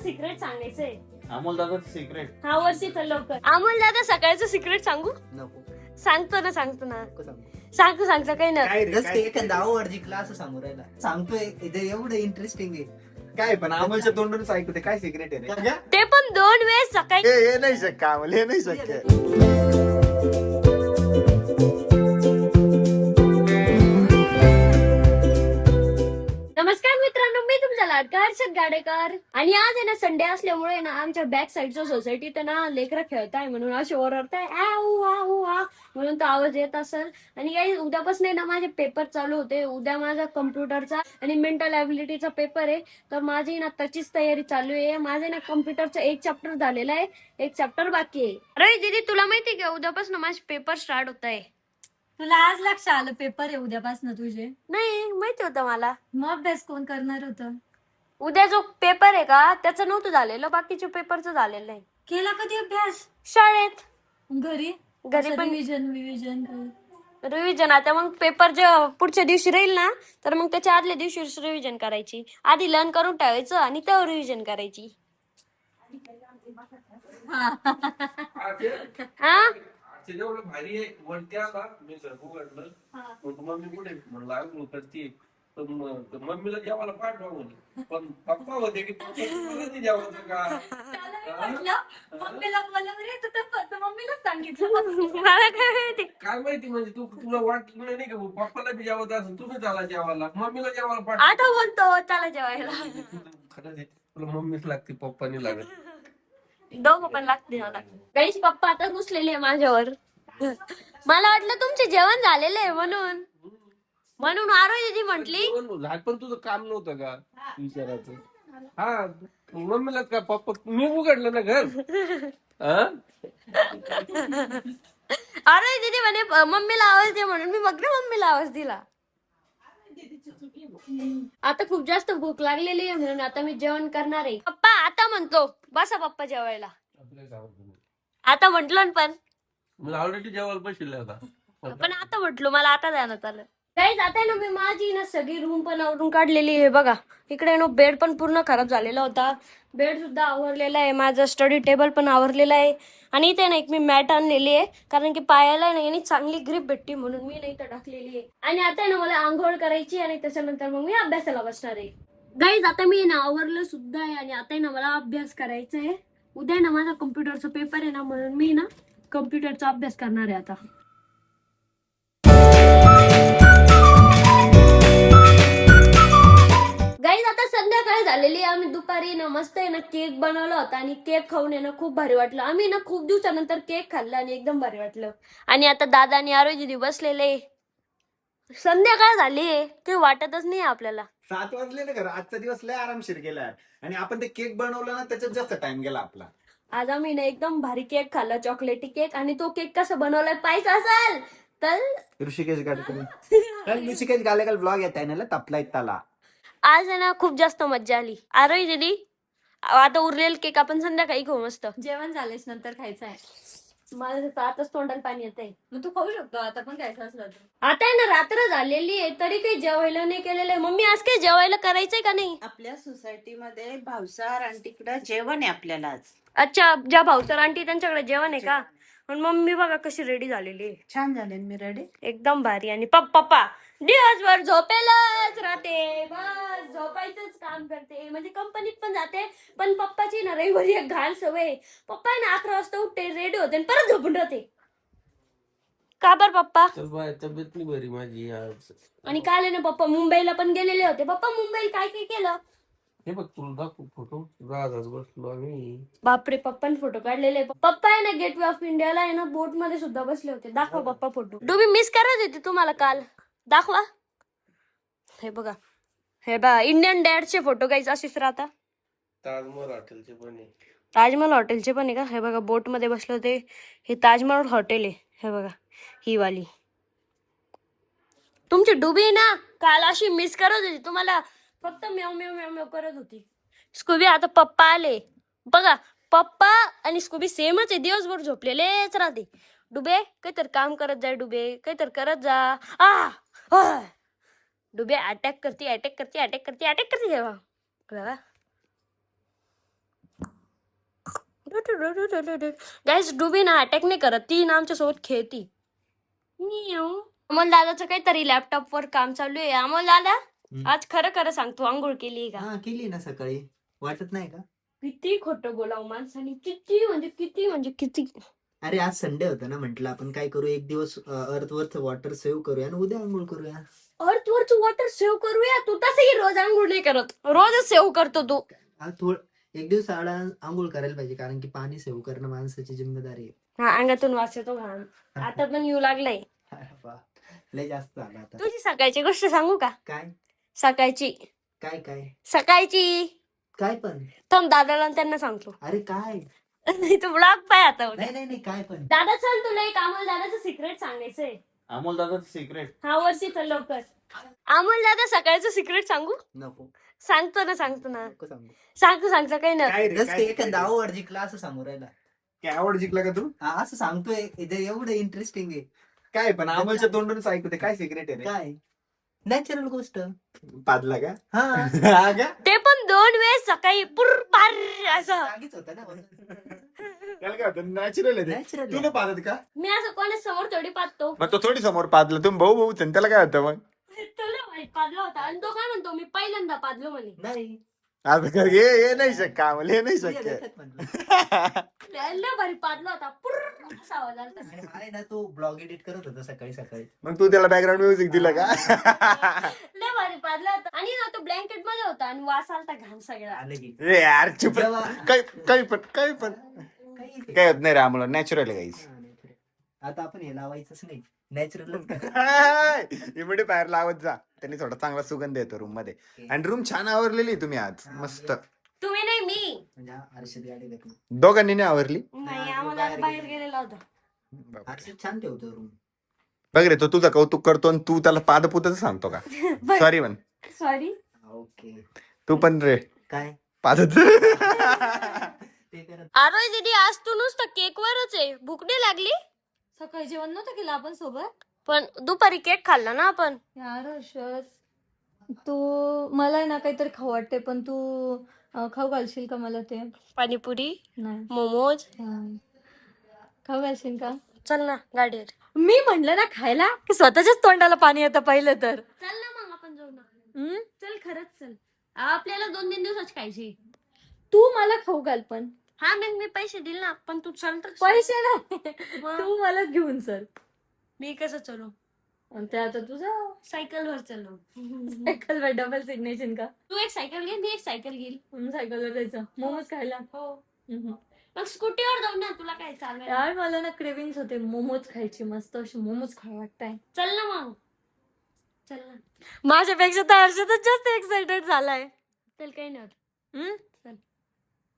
Secret सांगायचंय. अमोल दादाचं secret. हा वरती चल लवकर. अमोल दादा सकाळचं सिक्रेट सांगू? नको सांगतो ना नको सांगू. सांगतो काही ना. काय रे, जस्ट काय? एखादा आवड जिंकला असं सांगू राहिला. सांगतोय इथे एवढं इंटरेस्टिंग आहे. काय पण अमोलच्या तोंडूनच ऐकू दे, काय सिक्रेट आहे रे? ते पण 2 वेळेस सकाळी. हे नाही शक्य अमोल, हे नाही शक्य. नमस्कार मित्रांनो, मी तुमचा लाडका हर्षद गाडेकर. आणि आज आहे ना संडे असल्यामुळे ना आमच्या बॅक साईडच्या सोसायटीत ना लेकरं खेळत आहे म्हणून असे ओरडताय आऊ आऊ आ म्हणून तो आवाज येत असेल. आणि काही उद्यापासून ना माझे पेपर चालू होते. उद्या माझा कम्प्युटरचा आणि मेंटल ॲबिलिटीचा पेपर आहे. तर माझी ना त्याचीच तयारी चालू आहे. माझे ना कम्प्युटरचा 1 चॅप्टर झालेला आहे, 1 चॅप्टर बाकी आहे. अरे दीदी, तुला माहिती का उद्यापासून माझे पेपर स्टार्ट होत आहे? तुला आज लक्ष आलं पेपर आहे उद्यापासून तुझे? नाही माहिती होतं मला. मग अभ्यास कोण करणार होतं? उद्या जो पेपर आहे का त्याचं नव्हतं झालेलं, बाकीच्या पेपरचं झालेलं आहे. केला कधी अभ्यास? शाळेत. घरी घरी पण रिव्हिजन रिव्हिजन. आता मग पेपर जे पुढच्या दिवशी राहील ना, तर मग त्याच्या आदल्या दिवशी रिव्हिजन करायची. आधी लर्न करून ठेवायचं आणि तेव्हा रिव्हिजन करायची. हा एवढं भारी आहे वरती आला मी घर उघडलं मग मम्मी कुठे म्हणलं आंघोळ करते तर मम्मीला जेवायला पाठवा म्हणे पण पप्पा होते की तुला नाही जेवायचं का मम्मीला मम्मीला सांगितलं. मला काय माहिती. काय माहिती म्हणजे तुला वाटलं नाही का पप्पाला बी जेवायचं असं तुम्ही चाला जेवायला मम्मीला जेवायला पाठवा. आता बोलतो चला जेवायला. खरंच आहे तुला मम्मीच लागते पप्पानी लागत. दोघं पण लागते मला. गाईस पप्पा आता रुसलेले आहे माझ्यावर. मला वाटलं तुमचे जेवण झालेलं आहे म्हणून आरोही दीदी म्हटली. पण तुझं काम नव्हतं का विचारायचं? हा मम्मीला का पप्पा मी उघडलं ना घर. आरोही दीदी म्हणे मम्मीला आवाज दे म्हणून मी मग मम्मीला आवाज दिला. आता खूप जास्त भूक लागलेली आहे म्हणून आता मी जेवण करणार आहे. पप्पा आता म्हणतो बसा पप्पा जेवायला. आता म्हंटल पण मला ऑलरेडी जेवायला बसले आता. पण आता म्हटलो मला आता ध्यानात आलं. काही जात आहे ना, मी माझी ना सगळी रूम पण आवरून काढलेली आहे. बघा इकडे ना बेड पण पूर्ण खराब झालेला होता. बेड सुद्धा आवरलेला आहे. माझं स्टडी टेबल पण आवरलेला आहे. आणि इथे ना एक मी मॅट आणलेली आहे कारण की पायाला ना यानी चांगली ग्रिप भेटते म्हणून मी नाही तर टाकलेली आहे. आणि आता ना मला आंघोळ करायची आणि त्याच्यानंतर मग मी अभ्यासाला बसणार आहे. गाईज आता मी ना आवरलं सुद्धा आहे आणि आता ना मला अभ्यास करायचा आहे. उद्या ना माझा कम्प्युटरचा पेपर आहे ना म्हणून मी ना कम्प्युटरचा अभ्यास करणार आहे आता. गाईज आता संध्याकाळ झालेली आहे. आम्ही दुपारी ना मस्त आहे ना केक बनवला होता आणि केक खाऊन आहे ना खूप भारी वाटलं. आम्ही ना खूप दिवसानंतर केक खाल्ला आणि एकदम भारी वाटलं. आणि आता दादा आणि आरोग्य बसलेले. संध्याकाळ झाली आहे ते वाटतच नाही आपल्याला. 7 वाजले ना घर. आजचा दिवस लय आरामशीर गेला आणि आपण ते केक बनवलं ना त्याच्यात जास्त टाइम गेला आपला. आज आम्ही ना एकदम भारी केक खाल्ला, चॉकलेटी केक. आणि तो केक कसा बनवलाय पाहिजे असेल तर ऋषिकेश ऋषिकेश गालेगाल ब्लॉग येत आहे ना तपला त्याला. आज आहे ना खूप जास्त मज्जा आली. आरोही दीदी आता उरलेला केक आपण संध्याकाळी खाऊ मस्त. जेवण झालेच नंतर खायचं आहे. मला तर आताच तोंडाला पाणी येत आहे. मग तू खाऊ शकतो आता पण खायचं असलं तर. आता आहे ना रात्र झालेली आहे तरी काही जेवायला नाही केलेलं आहे. मम्मी आज काही जेवायला करायचंय का नाही? आपल्या सोसायटीमध्ये भावसार आणि तिकडं जेवण आहे आपल्याला आज. अच्छा, ज्या भाऊसर आंटी त्यांच्याकडे जेवण आहे का? पण मम्मी बघा कशी रेडी झालेली आहे. छान झाले मी रेडी. एकदम भारी. आणि पप्पा दिवसभर झोपेलाच राहते, बस झोपायचंच काम करते. म्हणजे कंपनीत पण जाते पण पप्पाची ना रविवारी एक घाण सवय. पप्पा आहे ना 11 वाजता उठते, रेडी होते आणि परत झोपून राहते. का बर पप्पा? तब्येत नाही बरी माझी आज. आणि काल आहे ना पप्पा मुंबईला पण गेलेले होते. पप्पा मुंबईला काय काय केलं? हे बघ तुला दाखव फोटो. राजाच बसलो आम्ही. बापरे, पप्पाने फोटो काढलेले. पप्पा आहे ना गेटवे ऑफ इंडियाला आहे ना बोट मध्ये सुद्धा बसले होते. दाखवा पप्पा फोटो. तुम्ही मिस करत होते तुम्हाला काल. दाखवा. हे बघा, हे बघा इंडियन डॅडचे फोटो काहीच असेच राहता. ताजमहल हॉटेलचे पण आहे. ताजमहल हॉटेलचे पण आहे का? हे बघा बोट मध्ये बसले होते. हे ताजमहल हॉटेल आहे. हे बघा ही वाली. तुमची डुबी ना काल अशी मिस करत होती तुम्हाला. फक्त म्याव म्याव म्याव म्याव करत होती. स्कूबी आता पप्पा आले. बघा पप्पा आणि स्कूबी सेमच आहे. दिवसभर झोपलेलेच राहते. डुबे काहीतरी काम करत जाय. डुबे काहीतरी करत जा. डुबे अटॅक करते. हे बघा गाईस डुबी ना अटॅक नाही करत, ती ना आमच्या सोबत खेळती. अमोल दादाचं काहीतरी लॅपटॉप वर काम चालू आहे. अमोल दादा आज खरं खरं सांगतो, आंघोळ केली का? हा केली ना सकाळी, वाटत नाही का? किती खोटं बोलावं माणसाने, किती. अरे आज संडे होता ना, म्हंटल आपण काय करू, एक दिवस अर्थवरचं वॉटर सेव्ह करूया आणि उद्या आंघोळ करूया. अर्थवरचं वॉटर सेव्ह करूया. तू तसंही रोज आंघोळ नाही करत, रोजच सेव्ह करतो तू. एक दिवस आड आंघोळ करायला पाहिजे, कारण की पाणी सेव्ह करणं माणसाची जिम्मेदारी आहे. हा, अंगातून वास येतो घाण. आता पण येऊ लागलाय. अरे वा, लय जास्त झालं आता. तुझी सकाळची गोष्ट सांगू का? काय सकाळची काय काय सकाळची काय पण? थांब दादाला आणि त्यांना सांगतो. अरे काय? तू ब्लॉग पाय आता उद्या. नाही काय पण? दादा चल, तुला एक अमोल दादाचं सिक्रेट सांगायचंय. अमोल दादाचं सिक्रेट. हा, वरती चल लवकर. अमोल दादा सकाळचं सिक्रेट सांगू? नको सांगतो ना नको सांगू. सांगतो काही ना. काय रे, जस्ट काय एखादा secret? आवड जिंकला असं सांगू राहिला. काय आवड जिंकला का तू? हा, असं सांगतोय, इथे एवढं इंटरेस्टिंग आहे. काय पण अमोलच्या तोंडूनच ऐकू दे, काय सिक्रेट आहे रे? काय नॅचरल गोष्ट. पादला का? हा हा का? ते पण 2 वेळेस सकाळी पुर पार असं. जागीच होता ना. त्याला काय होतं, नॅचरल आहे ते. नॅचरल तू नाही पादत का? मी असं कोणा समोर थोडी पाहतो. मग तो थोडी समोर पादला, तुम्ही भाऊ भाऊच आहे, त्याला काय होतं मग? तुला माहित पाडला होता आणि तो काय म्हणतो, मी पहिल्यांदा पाडलो म्हणे. नाही आता कर, हे नाही शक्य आम्हाला, हे नाही शक्य. देतात म्हणलं. लय भारी पाडला होता, पुर असा आवाज आला होता. आणि मला ना तो ब्लॉग एडिट करत होता सकाळी सकाळी. मग तू त्याला बॅकग्राऊंड म्युझिक दिलं का? लय भारी पाडला होता. आणि ना तो ब्लँकेट मध्ये होता आणि वास आलता घाण सगळा. आलं की ए यार चुप. जेव्हा- काही पण काही ते. काय होत नाही रे आम्हाला, नॅचरल आहे काहीच. हा, natural. आता आपण हे लावायचंच नाही, नॅचरलच इमिडिएट बाहेर लावत जा, त्यांनी थोडा चांगला सुगंध येतो रूम मध्ये. आणि रूम छान आवरलेली तुम्ही आज, मस्त. तुम्ही नाही, मी. म्हणजे हर्षद गाडी घेतली. दोघांनी नाही आवरली? नाही, आम्हाला बाहेर गेलेला होता. हर्षद छान ठेवतो रूम. बघ रे, तो तुझं कौतुक करतो आणि तू त्याला पादपुतच सांगतो का? सॉरी म्हण. सॉरी. ओके. तू पण रे काय पादत. ते करत. अरे दीदी, आज तू नुसतं केक वरच आहे. भूक नाही लागली? सकाळी जेवण नव्हतं केलं आपण सोबत? पण दुपारी केक खाल्ला ना आपण. यार हर्षद, तू मला ना काहीतरी खाऊ वाटते, पण तू खाऊ घालशील का मला ते? पाणीपुरी, नाही. मोमोज. खाऊ घालशील का? चल ना गाडीवर. मी म्हणलं ना खायला, की स्वतःच्याच तोंडाला पाणी येतं पहिलं तर. चल ना मग आपण जाऊ ना. चल, खरंच चल. आपल्याला 2-3 दिवसाच खायची. तू मला खाऊ घाल पण. हा, मग मी पैसे दिले ना, पण तू चल तर. पैसे नाही, मग? तू मला घेऊन चल. मी कसं चलू? आणि ते आता तुझं सायकलवर चलू. सायकलवर डबल सिग्नेचर का? तू एक सायकल घे, मी एक सायकल घेईल. सायकलवर जायचं मोमोज खायला. हो. हम्म. मग स्कूटीवर जाऊ ना, तुला काय चालवायला? यार मला ना क्रेविंग्स होते मोमोज खायची, मस्त अशी मोमोज खाऊ वाटताय. चल ना मग. चल ना. माझ्यापेक्षा तर हर्षदच जास्त एक्साइटेड झालाय. चल, काही नाही होत. चल.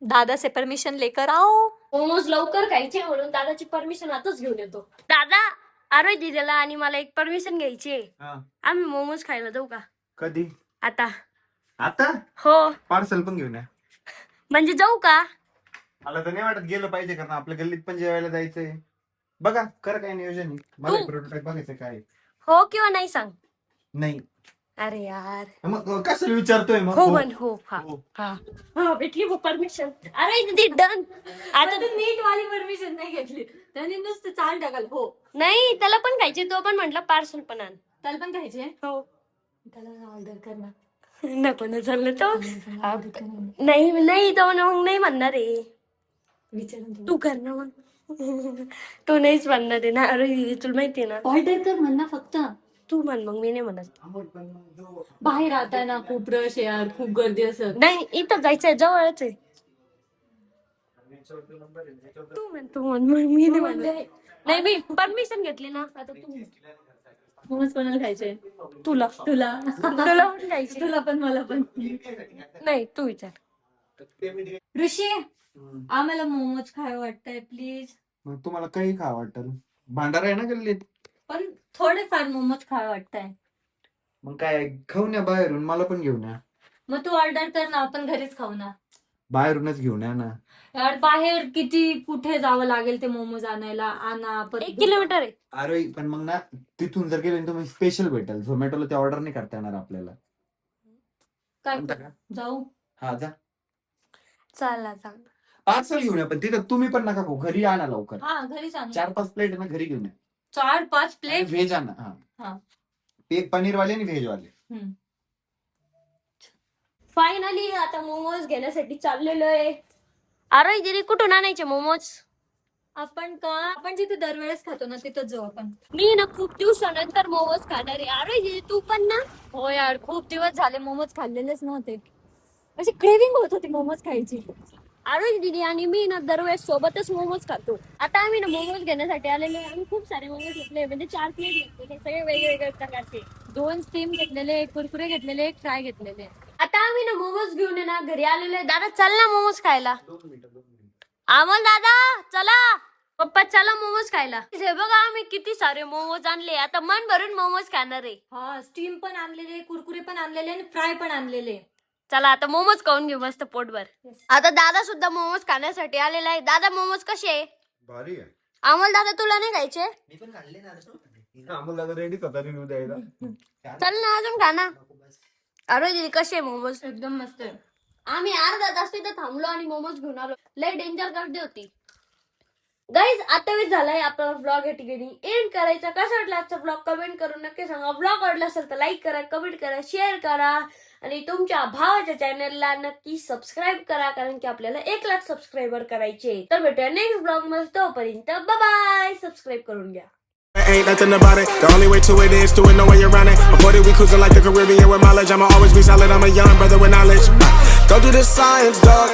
दादा से परमिशन लेकर आओ. मोमोज लवकर खायचे म्हणून दादाची परमिशन आताच घेऊन येतो. दादा, अरे दिदीला आणि मला एक परमिशन घ्यायची आहे. आम्ही मोमोज खायला जाऊ का कधी? आता? आता हो. पार्सल पण घेऊन या. म्हणजे जाऊ का? मला तर नाही वाटत गेलं पाहिजे, कारण आपल्या गल्लीत पण जेवायला जायचंय. बघा कर काय नियोजन. मला प्रोटोटाईप बघायचं काय. हो किंवा नाही सांग. नाही अरे यार. मग कसं विचारतोय मग? हो म्हण. हो. हा हो. हा हा, भेटली परमिशन. अरे दीदी डन. आता नीट वाली परमिशन नाही घेतली, त्याने नुसतं चाल टाकाल. हो, नाही, त्याला पण खायचे. तो पण म्हटलं पार्सल पण आण. त्याला पण खायचे. हो. त्याला ऑर्डर कर ना. नको ना, चाललं तो. ऑर्डर कर ना. नाही तो मग नाही म्हणणार आहे. विचारून तू कर ना मग. तो नाहीच म्हणणार आहे ना. अरे दीदी, तुला माहितीये ना. ऑर्डर कर म्हण ना फक्त. तू म्हण, मग मी नाही म्हणत. बाहेर आता ना खूप रश यार, खूप गर्दी असत. नाही, इथं जायचंय, जवळच आहे. तू म्हण, मग मी नाही म्हणत. नाही, मी परमिशन घेतली ना. आता तू मोमोज कोणाला खायचे? तुला तुला तुला पण खायची. तुला पण मला पण. नाही, तू विचार. ऋषी, आम्हाला मोमोज खाय वाटतंय प्लीज. मग तुम्हाला काही खा वाटतं, भांडारा आहे ना गल्लीत. पण थोडेफार मोमोज खाय वाटतंय. मग काय खाऊन या बाहेरून, मला पण घेऊन या. मग तू ऑर्डर कर ना, आपण घरीच खाऊ ना. बाहेरूनच घेऊन या ना. यार बाहेर किती कुठे जावं लागेल ते मोमोज आणायला. आणा 1 किलोमीटर आहे. अरे पण मग ना, तिथून जर गेले तुम्ही स्पेशल भेटेल. झोमॅटोला ते ऑर्डर नाही करता येणार आपल्याला. काय म्हणता का? जाऊ. हा जा. चला. पार्सल घेऊन या, पण तिथं तुम्ही पण नका खाऊ, घरी आणा लवकर. हा घरीच आणू. 4-5 प्लेट ना घरी घेऊन या. 4-5 प्लेट. व्हेज आणा. हा. हा, एक पनीरवाले आणि व्हेजवाले. फायनली आता मोमोज घेण्यासाठी चाललेलो आहे. अरे दिदी कुठून आणायचे मोमोज? आपण जिथे दरवेळेस खातो ना तिथं जाऊ आपण. मी ना खूप दिवसानंतर मोमोज खाणार आहे. अरे दिदी तू पण ना? हो यार, खूप दिवस झाले मोमोज खाल्लेलेच नव्हते. अशी क्रेविंग होत होती मोमोज खायची. अरे दिदी आणि मी ना दरवेळेस सोबतच मोमोज खातो. आता आम्ही ना मोमोज घेण्यासाठी आलेलो आहे. आम्ही खूप सारे मोमोज घेतले, म्हणजे 4 प्लेट घेतले, सगळे वेगवेगळे प्रकारचे. 2 स्टीम घेतलेले, 1 कुरकुरे घेतलेले, 1 फ्राय घेतलेले. आता आम्ही ना मोमोज घेऊन आहे ना घरी आलेलो आहे. दादा चल ना मोमोज खायला. अमोल दादा चला. पप्पा चला मोमोज खायला. हे बघा आम्ही किती सारे मोमोज आणले. आता मन भरून मोमोज खाणार आहे. हा, स्टीम पण आणलेले, कुरकुरे पण आणलेले आणि फ्राय पण आणलेले. चला आता मोमोज खाऊन घेऊ मस्त पोटभर. आता दादा सुद्धा मोमोज खाण्यासाठी आलेला आहे. दादा मोमोज कसे आहे? भारी आहे. अमोल दादा तुला नाही खायचे? मी पण काढले ना रे. आम्हाला रेडीच होता रिव्ह्यू द्यायला. चल ना अजून खा ना. अरे दीदी कसे आहे मोमोज? एकदम मस्त आहे. आम्ही अर्धा तास तिथे थांबलो आणि मोमोज घेऊन आलो. लय डेंजर गर्दी होती. गाईज आता वेळ झालाय आपला ब्लॉग या ठिकाणी एंड करायचा. कसा वाटला आजचा ब्लॉग कमेंट करून नक्की सांगा. ब्लॉग आवडला असेल तर लाईक करा, कमेंट करा, शेअर करा आणि तुमच्या भावाच्या चॅनलला नक्की सबस्क्राईब करा, कारण की आपल्याला 1 लाख सबस्क्रायबर करायचे. तर भेटूया नेक्स्ट ब्लॉग मध्ये. तोपर्यंत बाय बाय. सबस्क्राईब करून घ्या. Ain't nothing about it. The only way to it is to it, no way around it. Before that we cruising like the Caribbean with mileage. I'ma always be solid. I'm a young brother with knowledge. Go do the science, dog.